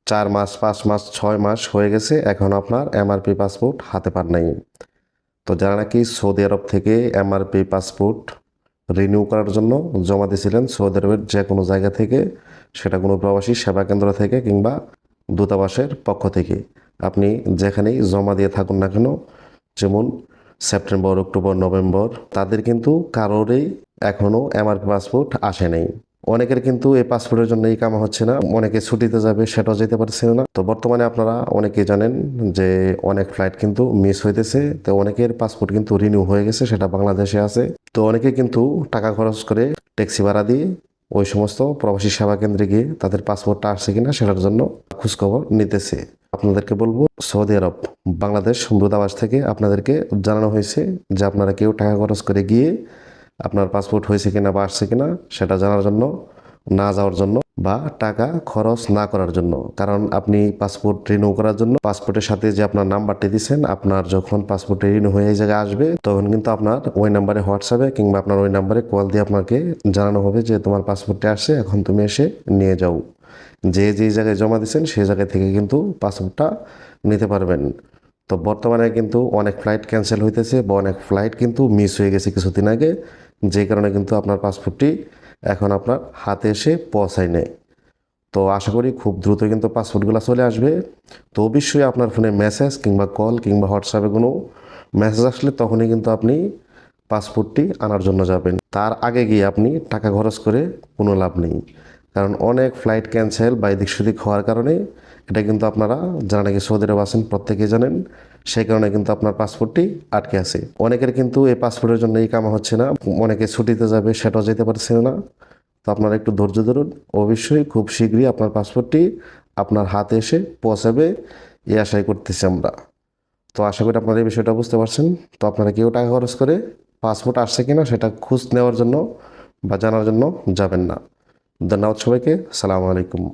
4 মাস, 5 মাস, 6 মাস হয়ে গেছে, এখনও আপনার এমআরপি পাসপোর্ট হাতে পান নাই। তো যারা নাকি সৌদি আরব থেকে এমআরপি পাসপোর্ট রিনিউ করার জন্য জমা দিয়েছিলেন সৌদি আরবের যে কোনো জায়গা থেকে, সেটা কোনো প্রবাসী সেবা কেন্দ্র থেকে কিংবা দূতাবাসের পক্ষ থেকে, আপনি যেখানেই জমা দিয়ে থাকুন না কেন, যেমন সেপ্টেম্বর, অক্টোবর, নভেম্বর, তাদের কিন্তু কারোরই এখনও এমআরপি পাসপোর্ট আসে নাই। অনেকের কিন্তু এই পাসপোর্টের জন্য এই কাম হচ্ছে না, অনেকে ছুটিতে যাবে সেটাও যেতে পারছে না। তো বর্তমানে আপনারা অনেকেই জানেন যে অনেক ফ্লাইট কিন্তু মিস হইতেছে, তো অনেকের পাসপোর্ট কিন্তু রিনিউ হয়ে গেছে, সেটা বাংলাদেশে আছে। তো অনেকে কিন্তু টাকা খরচ করে ট্যাক্সি ভাড়া দিয়ে ওই সমস্ত প্রবাসী সেবা কেন্দ্রে গিয়ে তাদের পাসপোর্টটা আসছে কিনা সেটার জন্য খোঁজখবর নিতেছে। আপনাদেরকে বলবো, সৌদি আরব বাংলাদেশ দূতাবাস থেকে আপনাদেরকে জানানো হয়েছে যে আপনারা কেউ টাকা খরচ করে গিয়ে আপনার পাসপোর্ট হয়েছে কিনা বা আসছে কিনা সেটা জানার জন্য না যাওয়ার জন্য, বা টাকা খরচ না করার জন্য। কারণ আপনি পাসপোর্ট রিনিউ করার জন্য পাসপোর্টের সাথে যে আপনার নাম্বারটি দিচ্ছেন, আপনার যখন পাসপোর্ট রিনিউ হয়ে এই জায়গায় আসবে, তখন কিন্তু আপনার ওই নাম্বারে হোয়াটসঅ্যাপে কিংবা আপনার ওই নাম্বারে কল দিয়ে আপনাকে জানানো হবে যে তোমার পাসপোর্টটি আসছে, এখন তুমি এসে নিয়ে যাও। যে যেই জায়গায় জমা দিচ্ছেন সেই জায়গা থেকে কিন্তু পাসপোর্টটা নিতে পারবেন। তো বর্তমানে কিন্তু অনেক ফ্লাইট ক্যান্সেল হইতেছে বা অনেক ফ্লাইট কিন্তু মিস হয়ে গেছে কিছুদিন আগে, যে কারণে কিন্তু আপনার পাসপোর্টটি এখন আপনার হাতে এসে পৌঁছায় নেয়। তো আশা করি খুব দ্রুত কিন্তু পাসপোর্টগুলো চলে আসবে। তো অবশ্যই আপনার ফোনে মেসেজ কিংবা কল কিংবা হোয়াটসঅ্যাপে কোনো মেসেজ আসলে তখনই কিন্তু আপনি পাসপোর্টটি আনার জন্য যাবেন। তার আগে গিয়ে আপনি টাকা খরচ করে কোনো লাভ নেই। কারণ অনেক ফ্লাইট ক্যান্সেল বা এদিক সেদিক হওয়ার কারণে, এটা কিন্তু আপনারা যারা নাকি সৌদি আরব আছেন প্রত্যেকেই জানেন, সেই কারণে কিন্তু আপনার পাসপোর্টটি আটকে আছে। অনেকের কিন্তু এই পাসপোর্টের জন্য এই কাম হচ্ছে না, অনেকে ছুটিতে যাবে সেটাও যেতে পারছে না। তো আপনারা একটু ধৈর্য ধরুন, অবশ্যই খুব শীঘ্রই আপনার পাসপোর্টটি আপনার হাতে এসে পৌঁছাবে, এই আশাই করতেছি আমরা। তো আশা করি আপনারা এই বিষয়টা বুঝতে পারছেন। তো আপনারা কেউ টাকা খরচ করে পাসপোর্ট আসছে কিনা সেটা খোঁজ নেওয়ার জন্য বা জানার জন্য যাবেন না। ধন্যবাদ সবাইকে। সালামু আলাইকুম।